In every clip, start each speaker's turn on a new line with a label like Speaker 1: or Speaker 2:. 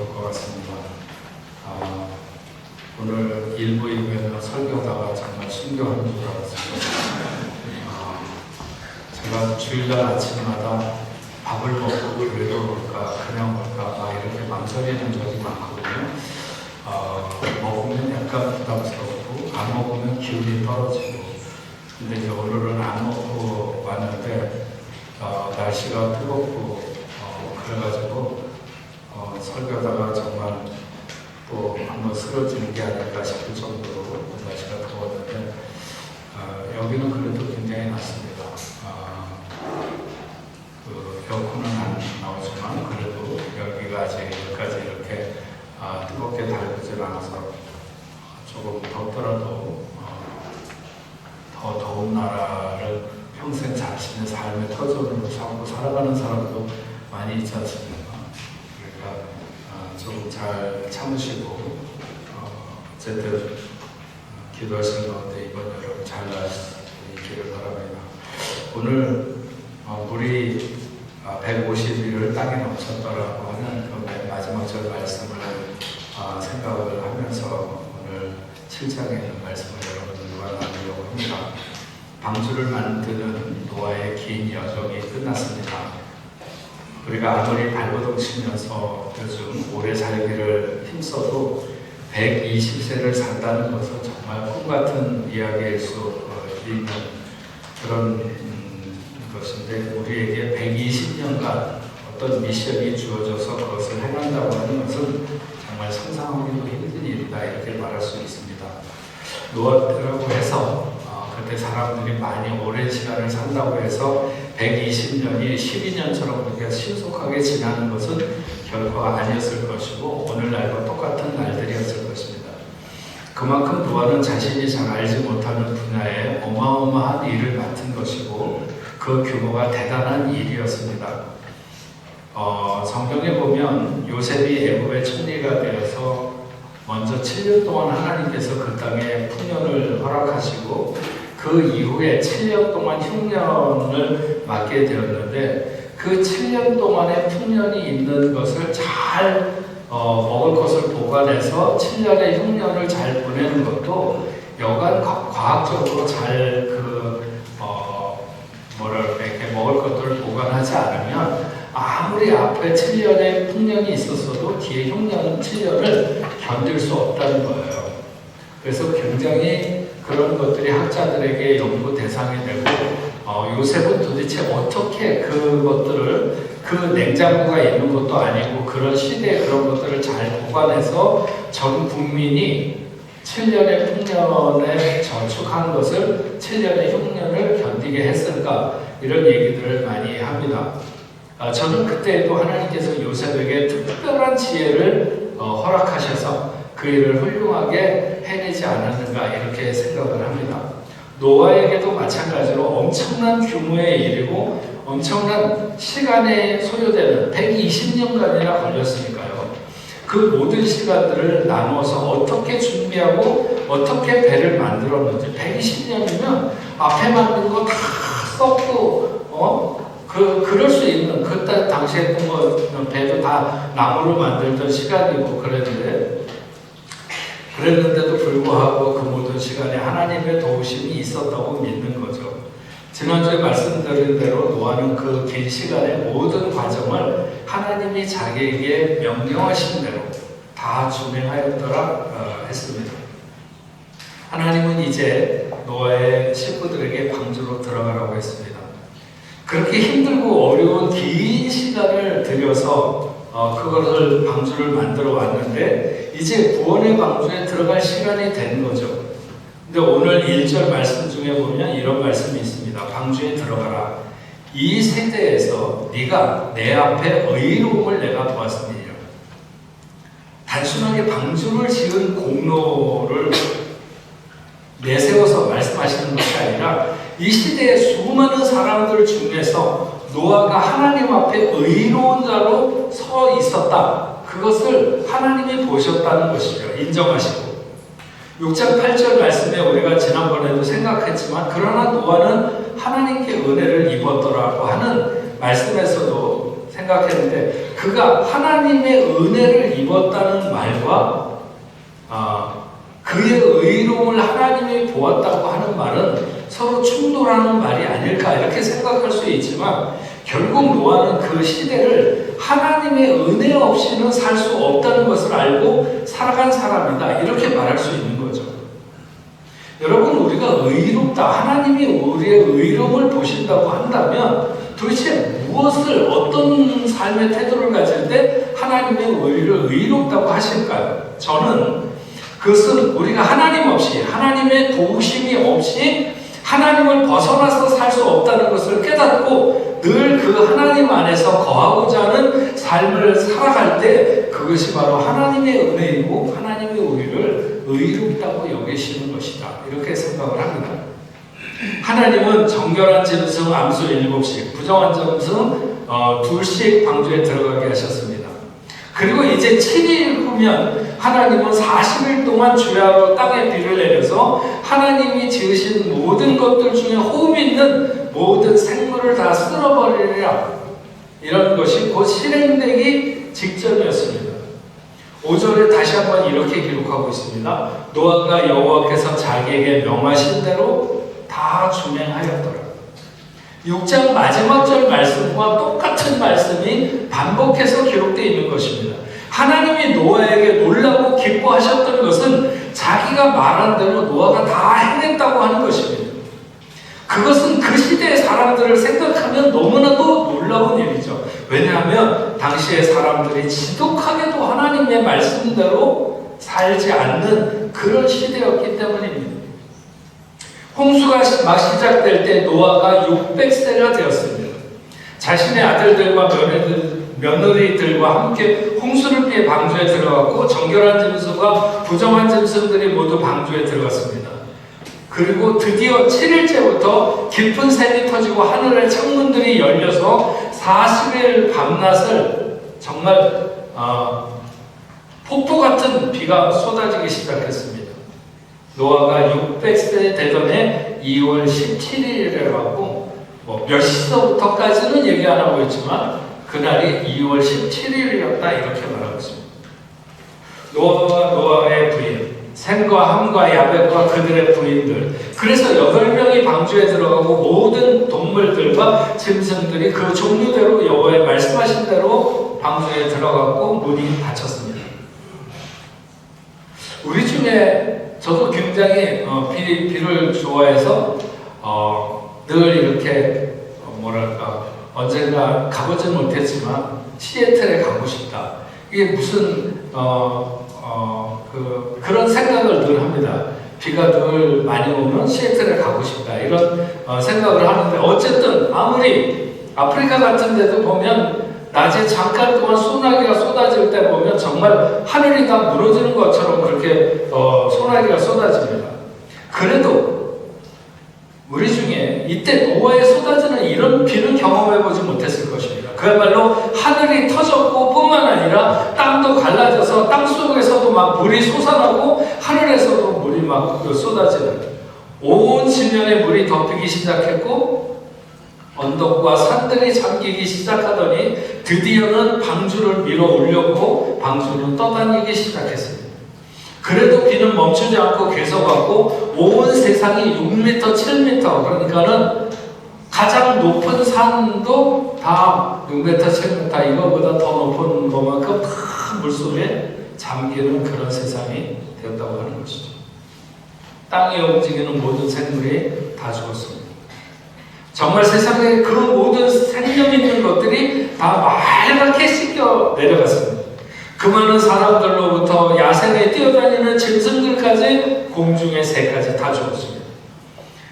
Speaker 1: 좋을 것 같습니다. 오늘 1부, 2부에는 설교하다가 정말 순교하는 줄 알았습니다. 제가 주일날 아침마다 밥을 먹고 교회로 올까 그냥 올까 이렇게 망설이는 적이 많거든요. 먹으면 약간 부담스럽고 안 먹으면 기운이 떨어지고, 근데 이제 오늘은 안 먹고 왔는데 날씨가 뜨겁고 그래가지고 설교하다가 정말 또 한번 쓰러지는 게 아닐까 싶을 정도로 날씨가 더웠는데 여기는 그래도 굉장히 낫습니다. 에어컨은 안 나오지만 그래도 여기가 아직 여기까지 이렇게 뜨겁게 달구질 않아서 조금 덥더라도 더 더운 나라를 평생 자신의 삶의 터전으로 삼고 살아가는 사람도 많이 있지 않습니까? 그러니까 조금 잘 참으시고 어쨌든 기도하시는 가운데 이번 여름 잘 날 수 있기를 바랍니다. 오늘 물이 150일을 땅에 넘쳤더라고 하는 그 맨 마지막 절 말씀을 생각을 하면서 오늘 7장에 있는 말씀을 여러분들과 나누려고 합니다. 방주를 만드는 노아의 긴 여정이 끝났습니다. 우리가 아무리 발버둥 치면서 요즘 오래 살기를 힘써도 120세를 산다는 것은 정말 꿈같은 이야기일 수 있는 그런 것인데, 우리에게 120년간 어떤 미션이 주어져서 그것을 행한다고 하는 것은 정말 상상하기도 힘든 일이다, 이렇게 말할 수 있습니다. 노아 때라고 해서 그때 사람들이 많이 오랜 시간을 산다고 해서 120년이 12년처럼 그렇게 신속하게 지나는 것은 결코 아니었을 것이고 오늘날과 똑같은 날들이었을 것입니다. 그만큼 노아는 자신이 잘 알지 못하는 분야에 어마어마한 일을 맡은 것이고 그 규모가 대단한 일이었습니다. 성경에 보면 요셉이 애굽의 총리가 되어서 먼저 7년 동안 하나님께서 그 땅에 풍년을 허락하시고 그 이후에 7년 동안 흉년을 맞게 되었는데, 그 7년 동안의 풍년이 있는 것을 잘 먹을 것을 보관해서 7년의 흉년을 잘 보내는 것도 여간 과학적으로 잘 이렇게 먹을 것들을 보관하지 않으면 아무리 앞에 7년의 풍년이 있었어도 뒤에 흉년 7년을 견딜 수 없다는 거예요. 그래서 굉장히 그런 것들이 학자들에게 연구 대상이 되고 요셉은 도대체 어떻게 그것들을, 그 냉장고가 있는 것도 아니고 그런 시대에 그런 것들을 잘 보관해서 전 국민이 7년의 풍년에 저축한 것을 7년의 흉년을 견디게 했을까, 이런 얘기들을 많이 합니다. 저는 그때에도 하나님께서 요셉에게 특별한 지혜를 허락하셔서 그 일을 훌륭하게 해내지 않았는가, 이렇게 생각을 합니다. 노아에게도 마찬가지로 엄청난 규모의 일이고 엄청난 시간에 소요되는 120년간이나 걸렸으니까요. 그 모든 시간들을 나누어서 어떻게 준비하고 어떻게 배를 만들었는지, 120년이면 앞에 만든 거 다 썩고 그럴 수 있는, 그때 당시에 배도 다 나무로 만들던 시간이고 그랬는데도 불구하고 그 모든 시간에 하나님의 도우심이 있었다고 믿는 거죠. 지난주에 말씀드린 대로 노아는 그 긴 시간의 모든 과정을 하나님이 자기에게 명령하신 대로 다 준행하였더라 했습니다. 하나님은 이제 노아의 식구들에게 방주로 들어가라고 했습니다. 그렇게 힘들고 어려운 긴 시간을 들여서 그것을 방주를 만들어 왔는데 이제 구원의 방주에 들어갈 시간이 된 거죠. 근데 오늘 1절 말씀 중에 보면 이런 말씀이 있습니다. 방주에 들어가라. 이 세대에서 네가 내 앞에 의로움을 내가 보았으니. 단순하게 방주를 지은 공로를 내세워서 말씀하시는 것이 아니라 이 시대의 수많은 사람들 중에서 노아가 하나님 앞에 의로운 자로 서 있었다. 그것을 하나님이 보셨다는 것이죠. 인정하시고. 6장 8절 말씀에 우리가 지난번에도 생각했지만 그러나 노아는 하나님께 은혜를 입었더라고 하는 말씀에서도 생각했는데 그가 하나님의 은혜를 입었다는 말과 그의 의로움을 하나님이 보았다고 하는 말은 서로 충돌하는 말이 아닐까 이렇게 생각할 수 있지만 결국 노아는 그 시대를 하나님의 은혜 없이는 살 수 없다는 것을 알고 살아간 사람이다 이렇게 말할 수 있는 거죠. 여러분 우리가 의롭다 하나님이 우리의 의로움을 보신다고 한다면 도대체 무엇을 어떤 삶의 태도를 가질 때 하나님의 우리를 의롭다고 하실까요? 저는 그것은 우리가 하나님 없이 하나님의 도우심이 없이 하나님을 벗어나서 살 수 없다는 것을 깨닫고 늘 그 하나님 안에서 거하고자 하는 삶을 살아갈 때 그것이 바로 하나님의 은혜이고 하나님이 우리를 의롭다고 여기시는 것이다 이렇게 생각을 합니다. 하나님은 정결한 짐승 암수 7씩 부정한 짐승 2씩 방주에 들어가게 하셨습니다. 그리고 이제 7일 후면 하나님은 40일 동안 주야로 땅에 비를 내려서 하나님이 지으신 모든 것들 중에 호흡 있는 모든 생물을 다 쓸어버리리라 이런 것이 곧 실행되기 직전이었습니다. 5절에 다시 한번 이렇게 기록하고 있습니다. 노아가 여호와께서 자기에게 명하신 대로 다 준행하였더라. 6장 마지막 절 말씀과 똑같은 말씀이 반복해서 기록되어 있는 것입니다. 하나님이 노아에게 놀라고 기뻐하셨던 것은 자기가 말한 대로 노아가 다 해냈다고 하는 것입니다. 그것은 그 시대의 사람들을 생각하면 너무나도 놀라운 일이죠. 왜냐하면 당시의 사람들이 지독하게도 하나님의 말씀대로 살지 않는 그런 시대였기 때문입니다. 홍수가 막 시작될 때 노아가 600세가 되었습니다. 자신의 아들들과 며느리들과 함께 홍수를 피해 방주에 들어갔고 정결한 짐승과 부정한 짐승들이 모두 방주에 들어갔습니다. 그리고 드디어 7일째부터 깊은 샘이 터지고 하늘의 창문들이 열려서 40일 밤낮을 정말 폭포 같은 비가 쏟아지기 시작했습니다. 노아가 600세 되던 해 2월 17일이라고 몇 시서부터까지는 얘기 안 하고 있지만 그날이 2월 17일이었다 이렇게 말하고 있습니다. 노아와 노아의 부인 셈과 함과 야벳과 그들의 부인들 그래서 8명이 방주에 들어가고 모든 동물들과 짐승들이 그 종류대로 여호와의 말씀하신 대로 방주에 들어갔고 문이 닫혔습니다. 우리 중에 저도 굉장히 비를 좋아해서 늘 이렇게 언젠가 가보지는 못했지만 시애틀에 가고 싶다. 이게 무슨 그런 생각을 늘 합니다. 비가 늘 많이 오면 시애틀에 가고 싶다. 이런 생각을 하는데 어쨌든 아무리 아프리카 같은 데도 보면 낮에 잠깐 동안 소나기가 쏟아질 때 보면 정말 하늘이 다 무너지는 것처럼 그렇게 소나기가 쏟아집니다. 그래도 우리 중에 이때 노아에 쏟아지는 이런 비는 경험해보지 못했을 것입니다. 그야말로 하늘이 터졌고 뿐만 아니라 땅도 갈라져서 땅 속에서도 막 물이 솟아나고 하늘에서도 물이 막 쏟아지는 온 지면에 물이 덮이기 시작했고 언덕과 산들이 잠기기 시작하더니 드디어는 방주를 밀어 올렸고 방주는 떠다니기 시작했습니다. 그래도 비는 멈추지 않고 계속하고 온 세상이 6m, 7m 그러니까는 가장 높은 산도 다 6m, 7m 이거보다 더 높은 것만큼 큰 물속에 잠기는 그런 세상이 되었다고 하는 것이죠. 땅에 움직이는 모든 생물이 다 죽었습니다. 정말 세상에 그 모든 생명 있는 것들이 다 말갛게 씻겨 내려갔습니다. 그 많은 사람들로부터 야생에 뛰어다니는 짐승들까지 공중의 새까지 다 죽었습니다.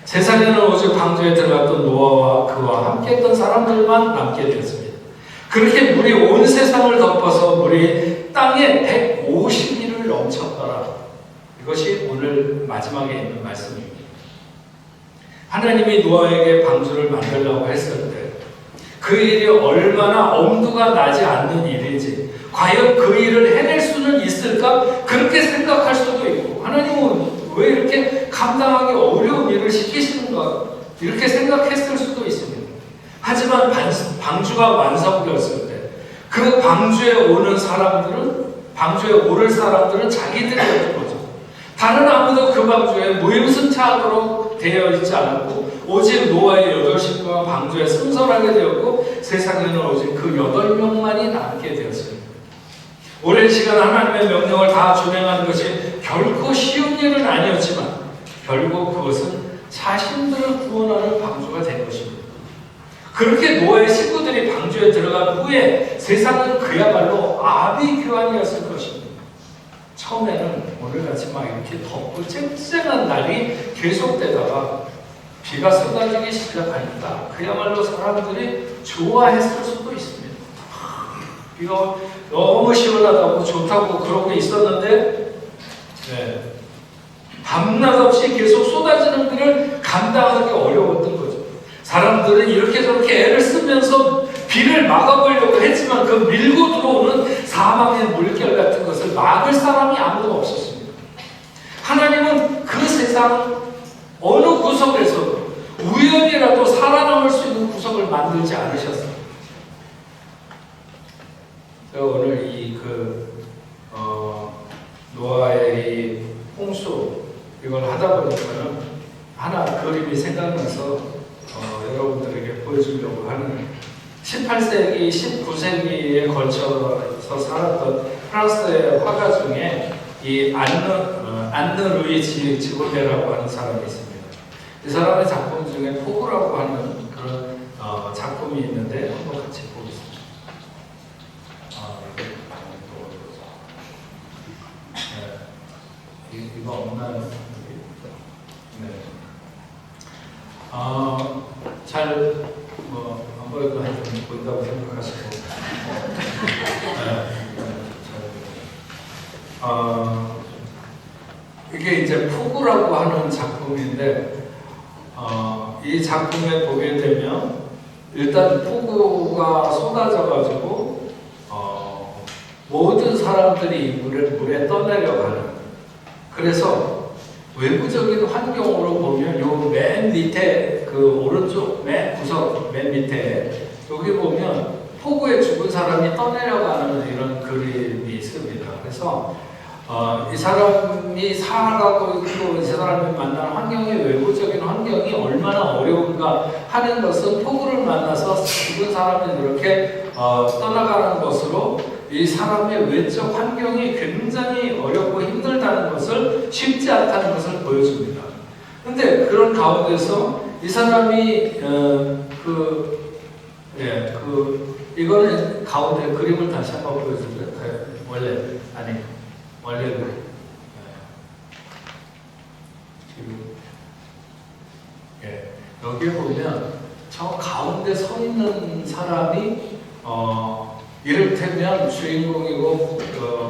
Speaker 1: 세상에는 오직 방주에 들어갔던 노아와 그와 함께했던 사람들만 남게 되었습니다. 그렇게 물이 온 세상을 덮어서 물이 땅에 150일을 넘쳤더라. 이것이 오늘 마지막에 있는 말씀입니다. 하나님이 노아에게 방주를 만들려고 했을 때 그 일이 얼마나 엄두가 나지 않는 일인지 과연 그 일을 해낼 수는 있을까? 그렇게 생각할 수도 있고 하나님은 왜 이렇게 감당하기 어려운 일을 시키시는가? 이렇게 생각했을 수도 있습니다. 하지만 방주가 완성되었을 때 방주에 오는 사람들은, 방주에 오를 사람들은 자기들이었던 거죠. 다른 아무도 그 방주에 무임승차하도록 되어 있지 않았고, 오직 노아의 8식구가 방주에 승선하게 되었고, 세상에는 오직 그 8명만이 남게 되었습니다. 오랜 시간 하나님의 명령을 다 준행하는 것이 결코 쉬운 일은 아니었지만 결국 그것은 자신들을 구원하는 방주가 된 것입니다. 그렇게 노아의 식구들이 방주에 들어간 후에 세상은 그야말로 아비규환이었을 것입니다. 처음에는 오늘같이 막 이렇게 덥고 쨍쨍한 날이 계속되다가 비가 쏟아지기 시작하니까 그야말로 사람들이 좋아했을 수도 있습니다. 비가 너무 시원하다고 좋다고 그러고 있었는데 밤낮 없이 계속 쏟아지는 비를 감당하기 어려웠던 거죠. 사람들은 이렇게 저렇게 애를 쓰면서 비를 막아보려고 했지만 그 밀고 들어오는 사망의 물결 같은 것을 막을 사람이 아무도 없었습니다. 하나님은 그 세상 어느 구석에서도 우연이라도 살아남을 수 있는 구석을 만들지 않으셨어요. 오늘 노아의 이 홍수 이걸 하다 보니까는 하나 그림이 생각나서 여러분들에게 보여주려고 하는 18세기, 19세기에 걸쳐서 살았던 프랑스의 화가 중에 이 안느 루이 지고베라고 하는 사람이 있습니다. 이 사람의 작품 중에 포구라고 하는 그런 작품이 있는데 한번 같이 보겠습니다. 이거 없나요? 네. 안 보일 거 하여튼 보인다고 생각하시고. 이게 이제 포구라고 하는 작품인데, 이 작품에 보게 되면, 일단 포구가 쏟아져가지고, 모든 사람들이 물에 떠내려가는. 그래서 외부적인 환경으로 보면 요 맨 밑에 그 오른쪽 맨 구석 맨 밑에 여기 보면 폭우에 죽은 사람이 떠내려가는 이런 그림이 있습니다. 그래서 이 사람이 살아가고 있고 이 사람이 만난 환경이 외부적인 환경이 얼마나 어려운가 하는 것은 폭우를 만나서 죽은 사람이 이렇게 떠나가는 것으로 이 사람의 외적 환경이 굉장히 어렵고 힘들다는 것을 쉽지 않다는 것을 보여줍니다. 근데 그런 가운데서 이 사람이 이거는 가운데 그림을 다시 한번 보여줄게요. 원래 여기에 보면 저 가운데 서 있는 사람이 이를테면 주인공이고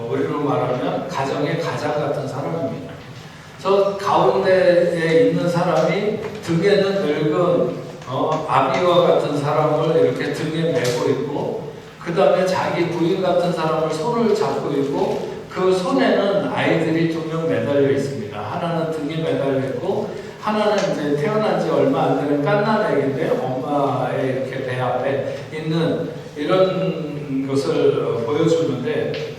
Speaker 1: 우리로 말하면 가정의 가장 같은 사람입니다. 저 가운데에 있는 사람이 등에는 늙은 아비와 같은 사람을 이렇게 등에 메고 있고, 그 다음에 자기 부인 같은 사람을 손을 잡고 있고, 그 손에는 아이들이 2명 매달려 있습니다. 하나는 등에 매달려 있고, 하나는 이제 태어난 지 얼마 안 되는 갓난아기인데 엄마의 이렇게 배 앞에 있는 이런 것을 보여주는데,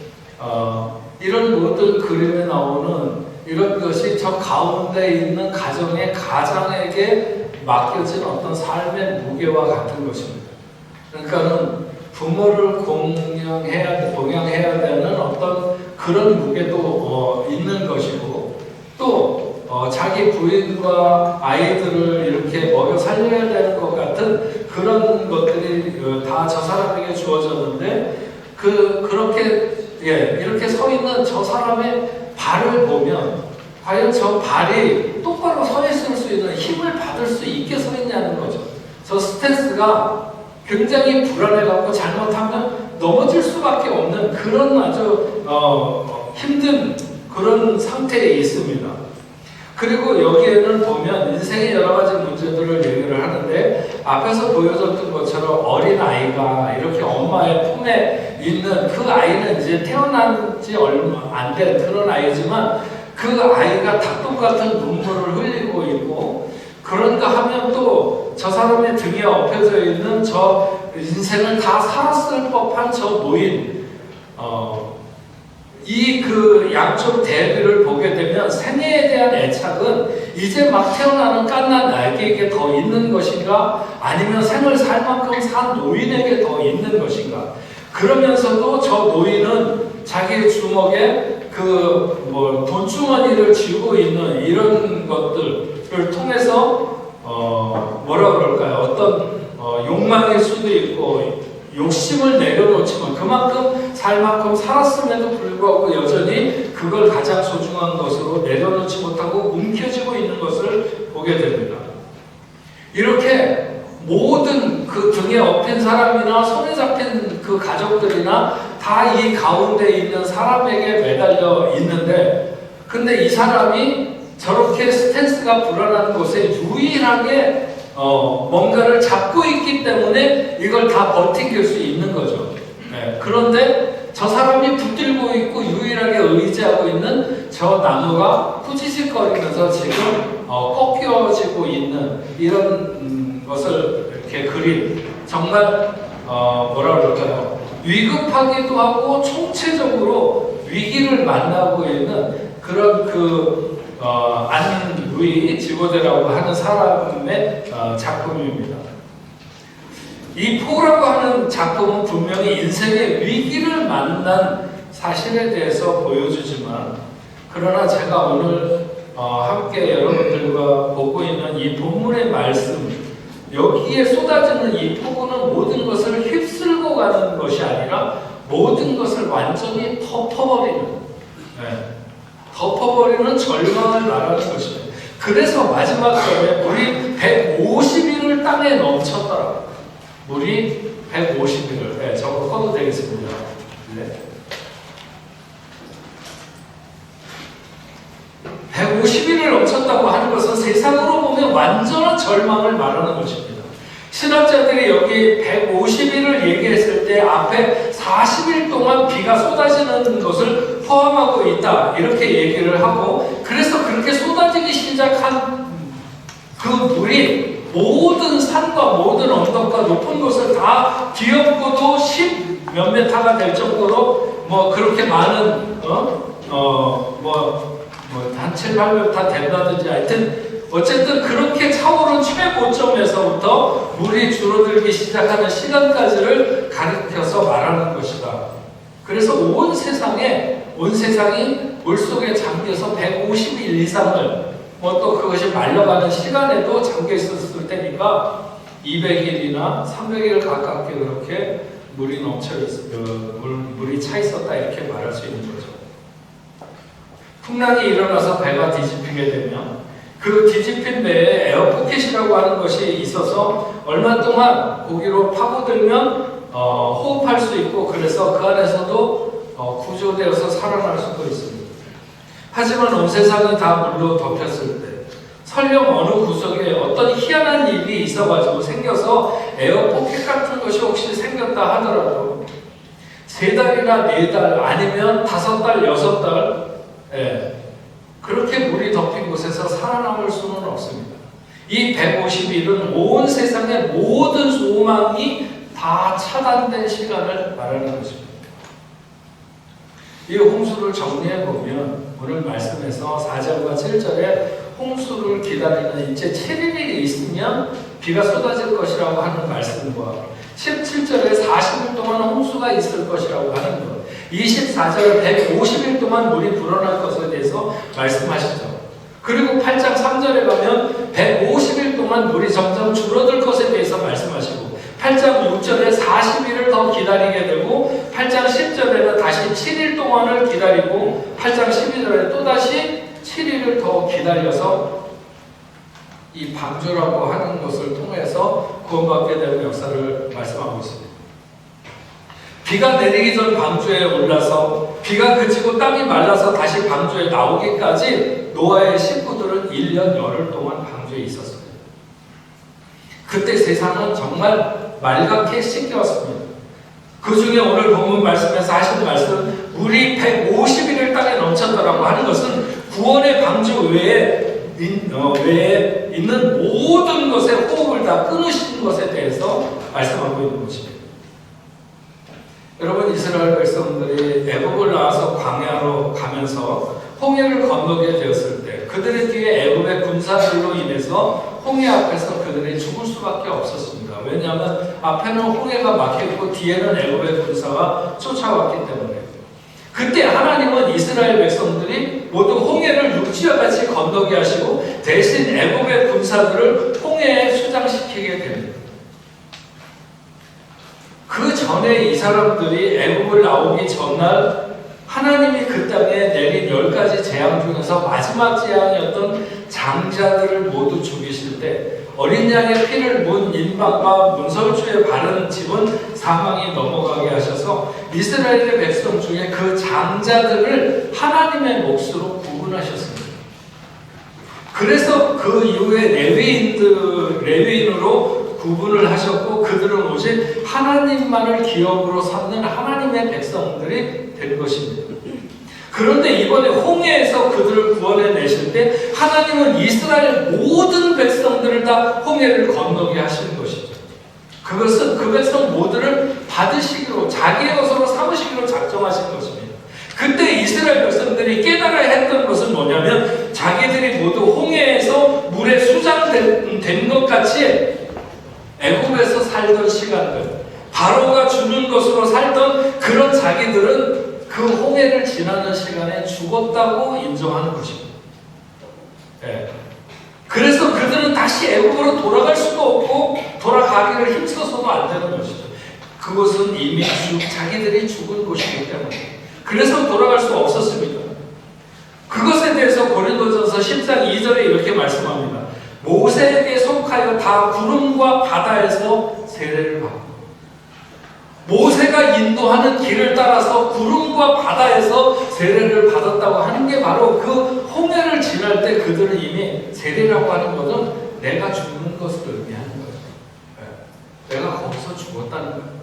Speaker 1: 이런 모든 그림에 나오는 이런 것이 저 가운데 있는 가정의 가장에게 맡겨진 어떤 삶의 무게와 같은 것입니다. 그러니까는 부모를 봉양해야 되는 어떤 그런 무게도 있는 것이고, 또 자기 부인과 아이들을 이렇게 먹여 살려야 되는 것 같은 그런 것들이 다 저 사람에게 주어졌는데, 이렇게 서 있는 저 사람의 발을 보면 과연 저 발이 똑바로 서 있을 수 있는 힘을 받을 수 있게 서 있냐는 거죠. 저 스탠스가 굉장히 불안해갖고 잘못하면 넘어질 수밖에 없는 그런 아주 힘든 그런 상태에 있습니다. 그리고 여기에는 보면 인생의 여러 가지 문제들을 얘기를 하는데, 앞에서 보여줬던 것처럼 어린아이가 이렇게 엄마의 품에 있는 그 아이는 이제 태어난 지 얼마 안 된 그런 아이지만, 그 아이가 닭똥 같은 눈물을 흘리고 있고, 그런가 하면 또 저 사람의 등에 엎혀져 있는 저 인생을 다 살았을 법한 저 노인, 이 그 양쪽 대비를 보게 되면 생애에 대한 애착은 이제 막 태어나는 갓난 날개에게 더 있는 것인가, 아니면 생을 살 만큼 산 노인에게 더 있는 것인가. 그러면서도 저 노인은 자기 주먹에 그 돈주머니를 쥐고 있는 이런 것들을 통해서 뭐라 그럴까요? 어떤 욕망일 수도 있고 욕심을 내려놓지만 그만큼 살 만큼 살았음에도 불구하고 여전히 그걸 가장 소중한 것으로 내려놓지 못하고 움켜쥐고 있는 것을 보게 됩니다. 이렇게 모든 그 등에 업힌 사람이나 손에 잡힌 그 가족들이나 다 이 가운데 있는 사람에게 매달려 있는데, 근데 이 사람이 저렇게 스탠스가 불안한 곳에 유일하게 뭔가를 잡고 있기 때문에 이걸 다 버티길 수 있는 거죠. 네. 그런데 저 사람이 붙들고 있고 유일하게 의지하고 있는 저 나무가 후지직거리면서 지금 꺾여지고 있는 이런 것을 이렇게 그린, 정말 뭐라 그럴까요? 위급하기도 하고 총체적으로 위기를 만나고 있는 그런 안 루이 지고데라고 하는 사람의 작품입니다. 이 포라고 하는 작품은 분명히 인생의 위기를 만난 사실에 대해서 보여주지만, 그러나 제가 오늘 함께 여러분들과 보고 있는 이 본문의 말씀, 여기에 쏟아지는 이 폭우는 모든 것을 휩쓸고 가는 것이 아니라 모든 것을 완전히 덮어버리는, 덮어버리는 절망을 말하는 것입니다. 그래서 마지막 절에 물이 150일을 땅에 넘쳤더라. 물이 150일을, 저거 꺼도 되겠습니다. 네. 150일을 넘쳤다고 하는 것은 세상으로 보면 완전한 절망을 말하는 것입니다. 신학자들이 여기 150일을 얘기했을 때 앞에 40일 동안 비가 쏟아지는 것을 포함하고 있다, 이렇게 얘기를 하고, 그래서 그렇게 쏟아지기 시작한 그 물이 모든 산과 모든 언덕과 높은 곳을 다 뒤엎고도 10몇 메타가 될 정도로 그렇게 많은 한 7, 8m 된다든지, 하여튼 어쨌든 그렇게 차오른 최고점에서부터 물이 줄어들기 시작하는 시간까지를 가리켜서 말하는 것이다. 그래서 온 세상이 물속에 잠겨서 150일 이상을, 또 그것이 말려가는 시간에도 잠겨 있었을 테니까 200일이나 300일 가깝게 그렇게 물이 물이 차 있었다, 이렇게 말할 수 있는 거죠. 풍랑이 일어나서 배가 뒤집히게 되면 그 뒤집힌 배에 에어포켓이라고 하는 것이 있어서 얼마 동안 고기로 파고들면 호흡할 수 있고, 그래서 그 안에서도 구조되어서 살아날 수도 있습니다. 하지만 온 세상이 다 물로 덮였을 때, 설령 어느 구석에 어떤 희한한 일이 있어가지고 생겨서 에어포켓 같은 것이 혹시 생겼다 하더라도 3달이나 4달 아니면 5달, 6달, 그렇게 물이 덮인 곳에서 살아남을 수는 없습니다. 이 150일은 온 세상의 모든 소망이 다 차단된 시간을 말하는 것입니다. 이 홍수를 정리해보면 오늘 말씀에서 4절과 7절에 홍수를 기다리는 이제 7일이 있으면 비가 쏟아질 것이라고 하는 말씀과 17절에 40일 동안 홍수가 있을 것이라고 하는 것, 24절에 150일 동안 물이 불어날 것에 대해서 말씀하시죠. 그리고 8장 3절에 가면 150일 동안 물이 점점 줄어들 것에 대해서 말씀하시고, 8장 6절에 40일을 더 기다리게 되고, 8장 10절에는 다시 7일 동안을 기다리고, 8장 12절에 또다시 7일을 더 기다려서 이 방주라고 하는 것을 통해서 구원받게 되는 역사를 말씀하고 있습니다. 비가 내리기 전 방주에 올라서 비가 그치고 땅이 말라서 다시 방주에 나오기까지 노아의 식구들은 1년 열흘 동안 방주에 있었습니다. 그때 세상은 정말 맑게 씻겨왔습니다. 그 중에 오늘 본문 말씀에서 하신 말씀, 물이 150일을 땅에 넘쳤다라고 하는 것은 구원의 방주 외에 외에 있는 모든 것에 호흡을 다 끊으신 것에 대해서 말씀하고 있는 것입니다. 여러분, 이스라엘 백성들이 애굽을 나와서 광야로 가면서 홍해를 건너게 되었을 때 그들의 뒤에 애굽의 군사들로 인해서 홍해 앞에서 그들이 죽을 수밖에 없었습니다. 왜냐하면 앞에는 홍해가 막혔고 뒤에는 애굽의 군사가 쫓아왔기 때문에. 그때 하나님은 이스라엘 백성들이 모두 홍해를 육지와 같이 건너게 하시고 대신 애굽의 군사들을 홍해에 수장시키게 됩니다. 그 전에 이 사람들이 애굽을 나오기 전날 하나님이 그 땅에 내린 10가지 재앙 중에서 마지막 재앙이었던 장자들을 모두 죽이실 때 어린 양의 피를 문 인방과 문설주에 바른 집은 사망이 넘어가게 하셔서 이스라엘의 백성 중에 그 장자들을 하나님의 몫으로 구분하셨습니다. 그래서 그 이후에 레위인으로 구분을 하셨고 그들은 오직 하나님만을 기업으로 삼는 하나님의 백성들이 된 것입니다. 그런데 이번에 홍해에서 그들을 구원해 내실 때 하나님은 이스라엘 모든 백성들을 다 홍해를 건너게 하시는 것이죠. 그것은 그 백성 모두를 받으시기로 자기의 것으로 삼으시기로 작정하신 것입니다. 그때 이스라엘 백성들이 깨달아야 했던 것은 뭐냐면 자기들이 모두 홍해에서 물에 수장된 것 같이 애굽에서 살던 시간들, 바로가 주는 것으로 살던 그런 자기들은 그 홍해를 지나는 시간에 죽었다고 인정하는 것입니다. 네. 그래서 그들은 다시 애굽으로 돌아갈 수도 없고 돌아가기를 힘써서도 안 되는 것이죠. 그곳은 이미 자기들이 죽은 곳이기 때문에. 그래서 돌아갈 수 없었습니다. 그것에 대해서 고린도전서 10장 2절에 이렇게 말씀합니다. 모세에게 속하여 다 구름과 바다에서 세례를 받고 모세가 인도하는 길을 따라서 구름과 바다에서 세례를 받았다고 하는 게 바로 그 홍해를 지날 때 그들은 이미 세례라고 하는 것은 내가 죽는 것을 의미하는 거예요. 내가 거기서 죽었다는 거예요.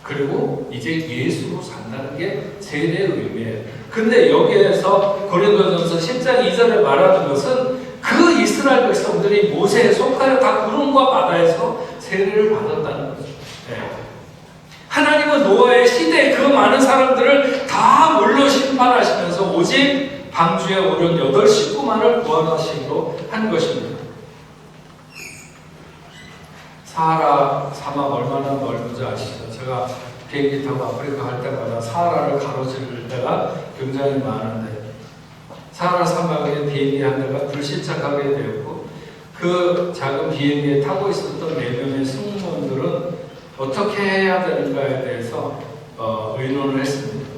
Speaker 1: 그리고 이제 예수로 산다는 게 세례의 의미예요. 근데 여기에서 고린도전서 10장 2절에 말하는 것은 그 이스라엘 백성들이 모세에 속하여 다 구름과 바다에서 세례를 받았다는 거죠. 하나님은 노아의 시대에 그 많은 사람들을 다 물로 심판하시면서 오직 방주에 오른 8 식구만을 구원하시기로 한 것입니다. 사하라 사막 얼마나 넓은지 아시죠? 제가 비행기 타고 아프리카 갈 때마다 사하라를 가로지를 때가 굉장히 많은데 사하라 사막에 비행기 한 대가 불시착하게 되었고 그 작은 비행기에 타고 있었던 4명의 승무원들은 어떻게 해야 되는가에 대해서 의논을 했습니다.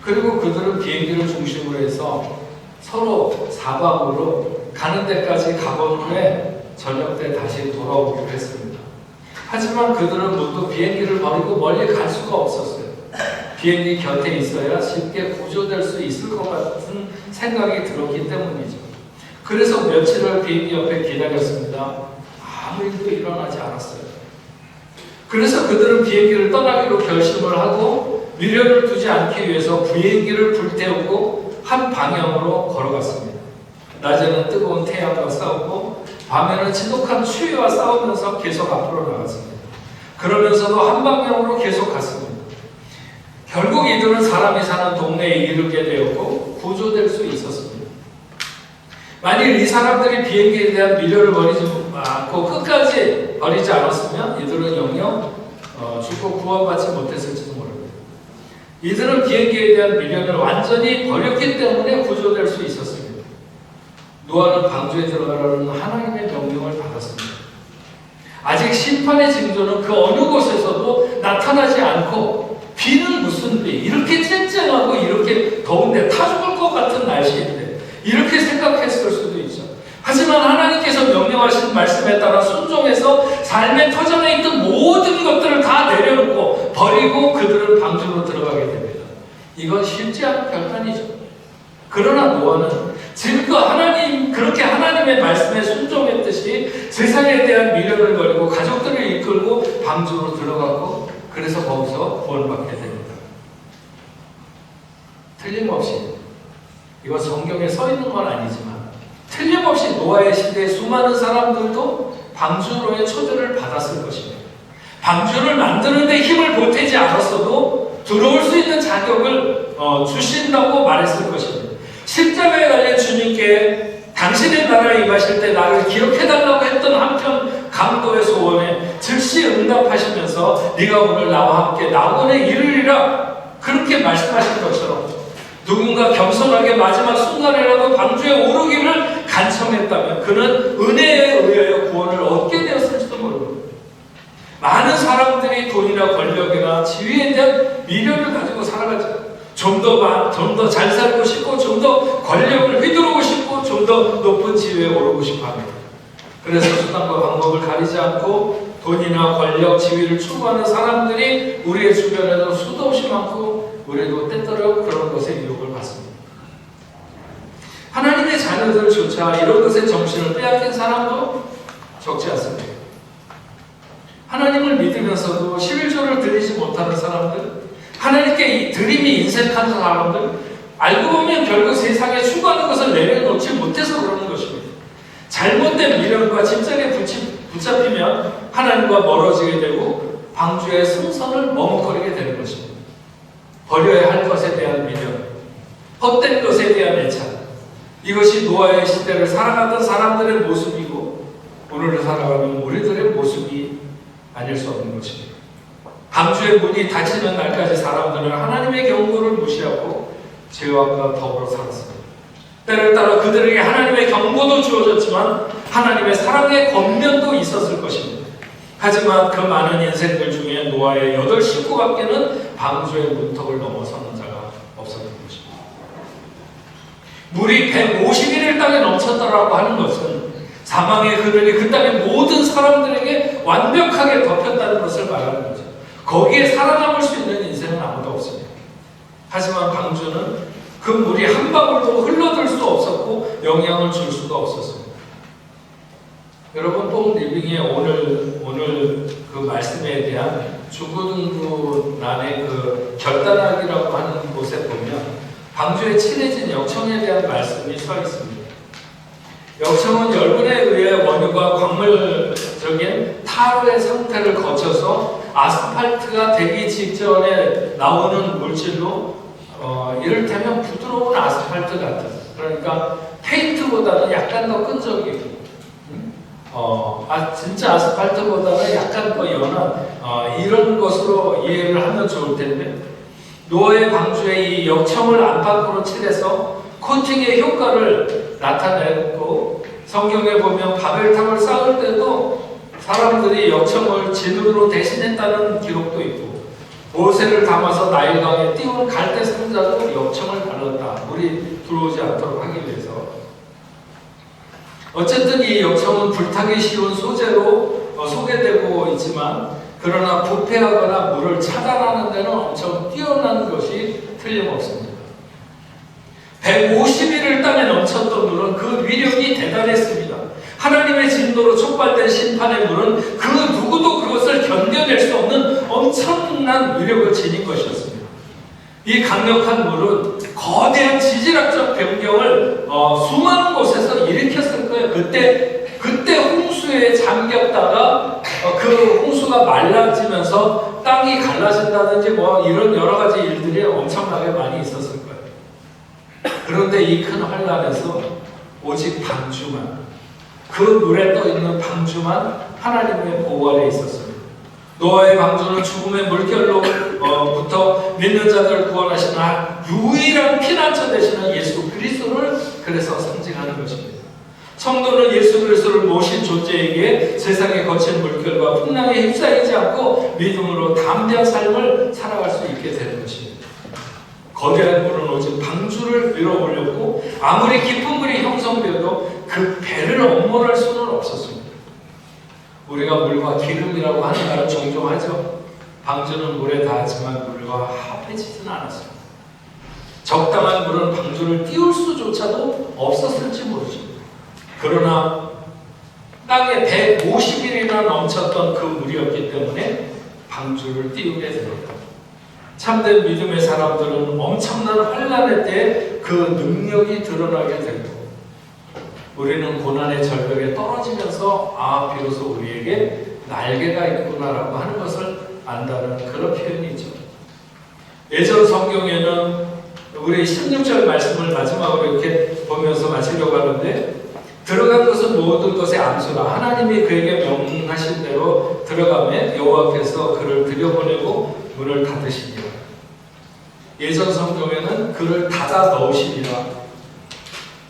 Speaker 1: 그리고 그들은 비행기를 중심으로 해서 서로 사방으로 가는 데까지 가본 후에 저녁 때 다시 돌아오기로 했습니다. 하지만 그들은 모두 비행기를 버리고 멀리 갈 수가 없었어요. 비행기 곁에 있어야 쉽게 구조될 수 있을 것 같은 생각이 들었기 때문이죠. 그래서 며칠을 비행기 옆에 기다렸습니다. 아무 일도 일어나지 않았어요. 그래서 그들은 비행기를 떠나기로 결심을 하고 미련을 두지 않기 위해서 비행기를 불태우고 한 방향으로 걸어갔습니다. 낮에는 뜨거운 태양과 싸우고 밤에는 지독한 추위와 싸우면서 계속 앞으로 나갔습니다. 그러면서도 한 방향으로 계속 갔습니다. 결국 이들은 사람이 사는 동네에 이르게 되었고 구조될 수 있었습니다. 만일 이 사람들이 비행기에 대한 미련을 버리지 않고 끝까지 버리지 않았으면 이들은 영영 죽고 구원받지 못했을지도 모릅니다. 이들은 비행기에 대한 미련을 완전히 버렸기 때문에 구조될 수 있었습니다. 노아는 방주에 들어가라는 하나님의 명령을 받았습니다. 아직 심판의 징조는 그 어느 곳에서도 나타나지 않고 비는 무슨 비, 이렇게 쨍쨍하고 이렇게 더운데 타 죽을 것 같은 날씨인데 이렇게 생각했을 수도 있죠. 하지만 하나님께서 명령하신 말씀에 따라 순종해서 삶의 터전에 있던 모든 것들을 다 내려놓고 버리고 그들은 방주로 들어가게 됩니다. 이건 쉽지 않은 결단이죠. 그러나 노아는 지금껏 그렇게 하나님의 말씀에 순종했듯이 세상에 대한 미련을 버리고 가족들을 이끌고 방주로 들어가고 그래서 거기서 구원받게 됩니다. 틀림없이 이건 성경에 써 있는 건 아니지만 틀림없이 노아의 시대에 수많은 사람들도 방주로의 초대를 받았을 것입니다. 방주를 만드는데 힘을 보태지 않았어도 들어올 수 있는 자격을 주신다고 말했을 것입니다. 십자가에 달린 주님께 당신의 나라에 임하실 때 나를 기억해달라고 했던 한편 강도의 소원에 즉시 응답하시면서 네가 오늘 나와 함께 낙원에 이르리라 그렇게 말씀하신 것처럼 누군가 겸손하게 마지막 순간이라도 방주에 오르기를 간청했다면 그는 은혜에 의하여 구원을 얻게 되었을지도 모릅니다. 많은 사람들이 돈이나 권력이나 지위에 대한 미련을 가지고 살아가죠. 좀 더 잘 살고 싶고 좀 더 권력을 휘두르고 싶고 좀 더 높은 지위에 오르고 싶어 합니다. 그래서 수단과 방법을 가리지 않고 돈이나 권력, 지위를 추구하는 사람들이 우리의 주변에도 수도 없이 많고 우리도 때때로 그런 것에 유혹을 받습니다. 하나님의 자녀들조차 이런 것에 정신을 빼앗긴 사람도 적지 않습니다. 하나님을 믿으면서도 11조를 드리지 못하는 사람들, 하나님께 드림이 인색한 사람들, 알고 보면 결국 세상에 추구하는 것을 내려놓지 못해서 그러는 것입니다. 잘못된 미련과 짐작에 붙잡히면 하나님과 멀어지게 되고 방주의 승선을 머뭇거리게 되는 것입니다. 버려야 할 것에 대한 미련, 헛된 것에 대한 애착, 이것이 노아의 시대를 살아가던 사람들의 모습이고 오늘을 살아가는 우리들의 모습이 아닐 수 없는 것입니다. 방주의 문이 닫히는 날까지 사람들은 하나님의 경고를 무시하고 죄악과 더불어 살았습니다. 때를 따라 그들에게 하나님의 경고도 주어졌지만 하나님의 사랑의 권면도 있었을 것입니다. 하지만 그 많은 인생들 중에 노아의 8 식구밖에는 방주의 문턱을 넘어서는 자가 없었던 것입니다. 물이 150일을 땅에 넘쳤다라고 하는 것은 사망의 그늘이 그 땅의 모든 사람들에게 완벽하게 덮였다는 것을 말하는 거죠. 거기에 살아남을 수 있는 인생은 아무도 없습니다. 하지만 방주는 그 물이 한 방울도 흘러들 수 없었고 영향을 줄 수도 없었습니다. 여러분, 뽕 리빙의 오늘 그 말씀에 대한 주군구란의 그 결단하기라고 하는 곳에 보면 방주에 칠해진 역청에 대한 말씀이 써 있습니다. 역청은 열분에 의해 원유가 광물적인 타로의 상태를 거쳐서 아스팔트가 되기 직전에 나오는 물질로 이를테면 부드러운 아스팔트 같은, 그러니까 페인트보다는 약간 더 끈적이고 진짜 아스팔트보다는 약간 더 연한 이런 것으로 이해를 하면 좋을 텐데, 노아의 방주에 이 역청을 안팎으로 칠해서 코팅의 효과를 나타내고, 성경에 보면 바벨탑을 쌓을 때도 사람들이 역청을 진으로 대신했다는 기록도 있고, 모세를 담아서 나일강에 띄운 갈대 상자도 역청을 발랐다, 물이 들어오지 않도록 하기 위해서. 어쨌든 이 역청은 불타기 쉬운 소재로 소개되고 있지만, 그러나 부패하거나 물을 차단하는 데는 엄청 뛰어난 것이 틀림없습니다. 150일을 땅에 넘쳤던 물은 그 위력이 대단했습니다. 하나님의 진노로 촉발된 심판의 물은 그 누구도 그것을 견뎌낼 수 없는 엄청난 위력을 지닌 것이었습니다. 이 강력한 물은 거대한 지질학적 변경을 수많은 곳에서 일으켰을 거예요. 그때 홍수에 잠겼다가 그 홍수가 말라지면서 땅이 갈라진다든지 이런 여러 가지 일들이 엄청나게 많이 있었을 거예요. 그런데 이 큰 환란에서 오직 방주만, 그 물에 떠 있는 방주만 하나님의 보호 아래 있었습니다. 노아의 방주는 죽음의 물결로부터 믿는 자들을 구원하시는 유일한 피난처 되시는 예수 그리스도를 그래서 상징하는 것입니다. 성도는 예수 그리스도를 모신 존재에게 세상의 거친 물결과 풍랑에 휩싸이지 않고 믿음으로 담대한 삶을 살아갈 수 있게 되는 것입니다. 거대한 물은 오직 방주를 밀어올렸고, 아무리 깊은 물이 형성되어도 그 배를 엄몰할 수는 없었습니다. 우리가 물과 기름이라고 하는 말을 종종 하죠. 방주는 물에 닿았지만 물과 합해지지는 않았습니다. 적당한 물은 방주를 띄울 수조차도 없었을지 모르죠. 그러나 땅에 150일이나 넘쳤던 그 물이었기 때문에 방주를 띄우게 됩니다. 참된 믿음의 사람들은 엄청난 환난의 때에 그 능력이 드러나게 되고, 우리는 고난의 절벽에 떨어지면서 비로소 우리에게 날개가 있구나라고 하는 것을 안다는 그런 표현이죠. 예전 성경에는 우리 16절 말씀을 마지막으로 이렇게 보면서 마치려고 하는데, 들어간 것은 모든 것의 암수라 하나님이 그에게 명하신 대로 들어가매 여호와께서 그를 들여보내고 문을 닫으시니라. 예전 성경에는 그를 닫아 넣으시니라.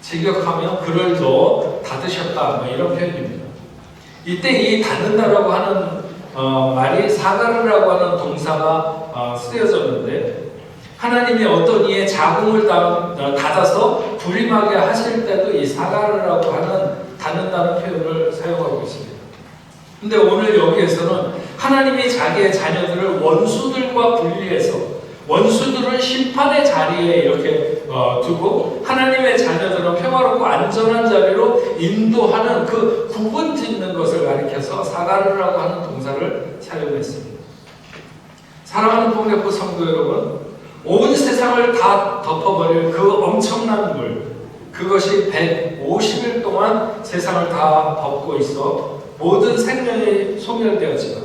Speaker 1: 직역하면 그를 넣어 닫으셨다, 이런 표현입니다. 이때 이 닫는다라고 하는 말이 사가르라고 하는 동사가 쓰여졌는데, 하나님이 어떤 이의 자궁을 닫아서 불임하게 하실 때도 이 사가르라고 하는 닫는다는 표현을 사용하고 있습니다. 근데 오늘 여기에서는 하나님이 자기의 자녀들을 원수들과 분리해서 원수들을 심판의 자리에 이렇게 두고 하나님의 자녀들은 평화롭고 안전한 자리로 인도하는 그 구분 짓는 것을 가리켜서 사가르라고 하는 동사를 사용했습니다. 사랑하는 뽕대포 성도 여러분, 온 세상을 다 덮어버릴 그 엄청난 물, 그것이 150일 동안 세상을 다 덮고 있어 모든 생명이 소멸되었지만,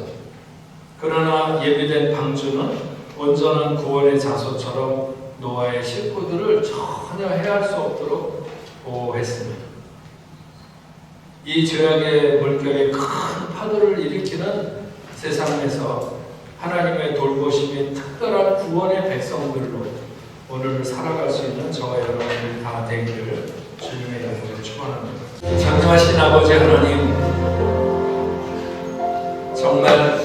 Speaker 1: 그러나 예비된 방주는 온전한 구원의 자소처럼 노아의 식구들을 전혀 해할 수 없도록 보호했습니다. 이 죄악의 물결이 큰 파도를 일으키는 세상에서 하나님의 돌보심이 특별한 구원의 백성들로 오늘 살아갈 수 있는 저와 여러분들이 다 되기를 주님의 이름으로 축원합니다. 전능하신 아버지 하나님, 정말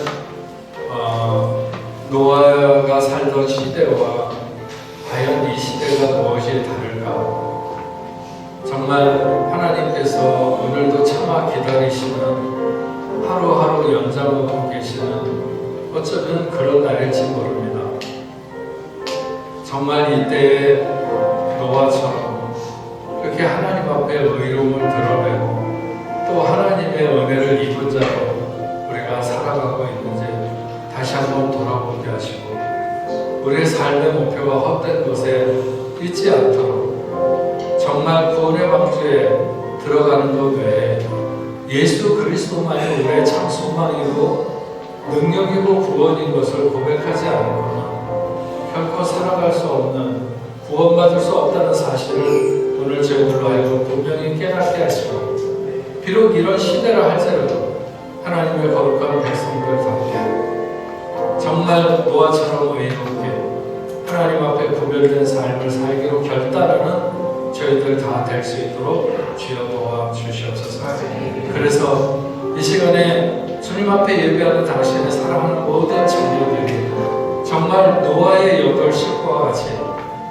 Speaker 1: 노아가 살던 시대와 과연 이 시대가 무엇이 다를까? 정말 하나님께서 오늘도 참아 기다리시는, 하루하루 연장하고 계시는, 어쩌면 그런 날일지 모릅니다. 정말 이때 노아처럼 그렇게 하나님 앞에 의로움을 드러내고 또 하나님의 은혜를 입은 자로 우리가 살아가고 있는지 다시 한번 돌아보게 하시고, 우리의 삶의 목표와 헛된 것에 잊지 않도록 정말 구원의 방주에 들어가는 것 외에 예수 그리스도만이 우리의 참 소망이고 능력이고 구원인 것을 고백하지 않고는 결코 살아갈 수 없는, 구원받을 수 없다는 사실을 오늘 저희들로 하여금 분명히 깨닫게 하시고, 비록 이런 시대라 할지라도 하나님의 거룩한 백성들답게 정말 노아처럼 의롭게 하나님 앞에 구별된 삶을 살기로 결단하는 저희들 다 될 수 있도록 주여 도와 주시옵소서. 그래서 이 시간에 주님 앞에 예배하는 당신의 사랑하는 모든 자녀들이 정말 노아의 8 식구와 같이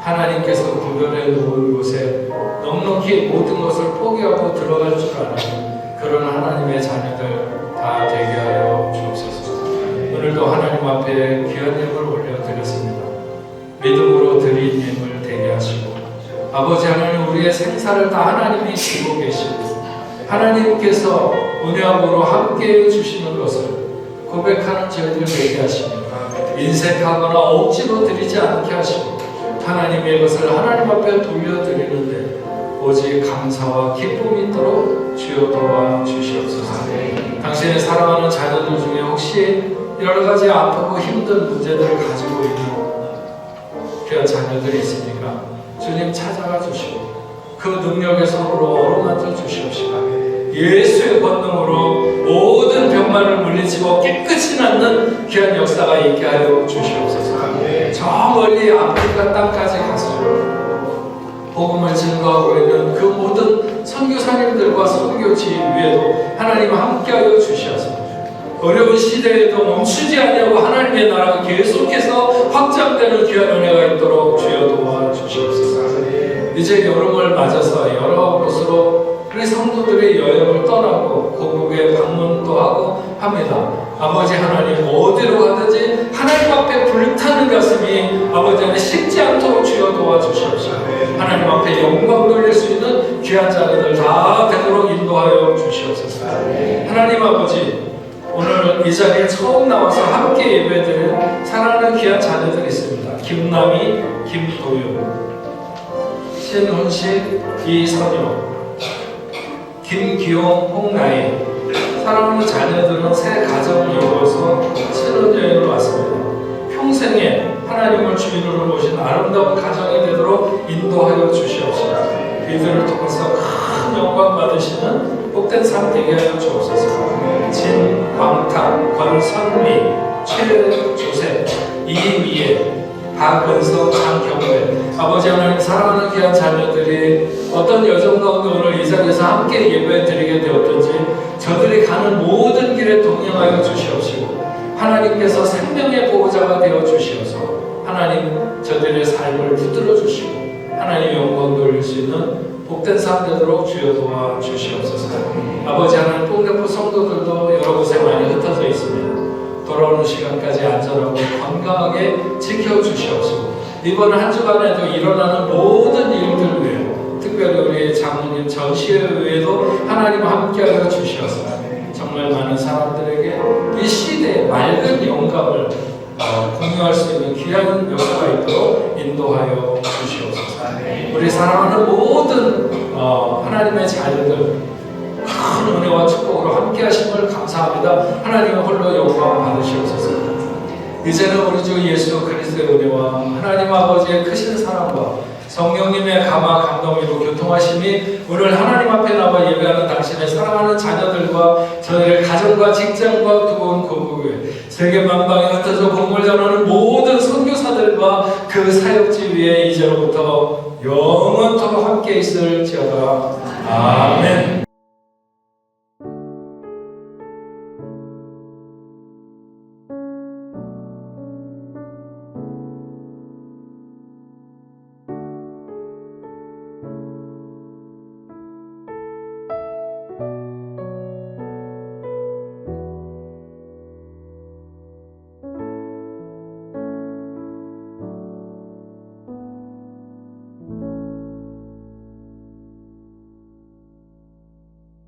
Speaker 1: 하나님께서 구별해 놓은 곳에 넉넉히 모든 것을 포기하고 들어갈 줄 아는 그런 하나님의 자녀들 다 되게 하여 주옵소서. 오늘도 하나님 앞에 귀한 예물 올려드렸습니다. 믿음으로 드린 예물 되게 하시고, 아버지 하나님, 우리의 생사를 다 하나님이 지고 계시고 하나님께서 은혜함으로 함께해 주시는 것을 고백하는 저희들 되게 하시며, 인색하거나 억지로 드리지 않게 하시고 하나님의 것을 하나님 앞에 돌려드리는데 오직 감사와 기쁨이 있도록 주여 도와 주시옵소서. 당신의 사랑하는 자녀들 중에 혹시 여러 가지 아프고 힘든 문제들을 가지고 있는 귀한 자녀들이 있습니까? 주님 찾아가 주시고 그 능력의 손으로 어루만져 주시옵시고 예수의 권능으로 모든 병만을 물리치고 깨끗이 낫는 귀한 역사가 있게 하여 주시옵소서. 저 멀리 아프리카 땅까지 가서 복음을 증거하고 있는 그 모든 선교사님들과 선교지 위에도 하나님 함께하여 주시옵소서. 어려운 시대에도 멈추지 않냐고 하나님의 나라가 계속해서 확장되는 귀한 은혜가 있도록 주여 도와 주시옵소서. 이제 여름을 맞아서 여러 곳으로 우리 성도들의 여행을 떠나고 고국에 방문도 하고 합니다. 아버지 하나님, 어디로 가든지 하나님 앞에 불타는 가슴이 아버지 안에 식지 않도록 주여 도와주시옵소서. 하나님 앞에 영광 돌릴 수 있는 귀한 자녀들 다 되도록 인도하여 주시옵소서. 하나님 아버지, 오늘 이 자리에 처음 나와서 함께 예배드리는 사랑하는 귀한 자녀들이 있습니다. 김남희, 김도윤, 신훈식, 이선영, 김기용, 홍나희. 사랑하는 자녀들은 새 가정을 이루어서 신혼여행을 왔습니다. 평생에 하나님을 주인으로 모신 아름다운 가정이 되도록 인도하여 주시옵소서. 이들을 통해서 큰 영광 받으시는 복된 삶 되게 하여 주옵소서. 진광탁, 권선미, 최조셉, 이미애, 박은석, 장경배. 아버지 하나님, 사랑하는 귀한 자녀들이 어떤 여정 가운데 오늘 이 자리에서 함께 예배 드리게 되었든지 저들이 가는 모든 길에 동행하여 주시옵시고 하나님께서 생명의 보호자가 되어 주시어서 하나님 저들의 삶을 붙들어 주시고 하나님 영광 돌릴 수 있는 복된 삶 되도록 주여 도와 주시옵소서. 아버지 하나님, 뽕대포 성도들도 여러 곳에 많이 흩어져 있습니다. 돌아오는 시간까지 안전하고 건강하게 지켜주시옵시고 이번 한 주간에도 일어나는 모든 일들 위해 특별히 우리 장로님 전시회 외에도 하나님 함께하여 주시옵소서. 정말 많은 사람들에게 이 시대의 맑은 영감을 공유할 수 있는 귀한 역사가 있도록 인도하여 주시옵소서. 우리 사랑하는 모든 하나님의 자녀들 큰 은혜와 축복으로 함께 하심을 감사합니다. 하나님의 홀로 영광 받으시옵소서. 이제는 우리 주 예수 그리스도의 은혜와 하나님 아버지의 크신 사랑과 성령님의 감화 감동이고 교통하심이 오늘 하나님 앞에 나와 예배하는 당신의 사랑하는 자녀들과 저희의 가정과 직장과 두고온 고국에 세계 만방에 흩어져 복음을 전하는 모든 선교사들과 그 사역지 위에 이제로부터 영원토록 함께 있을지어다. 아멘.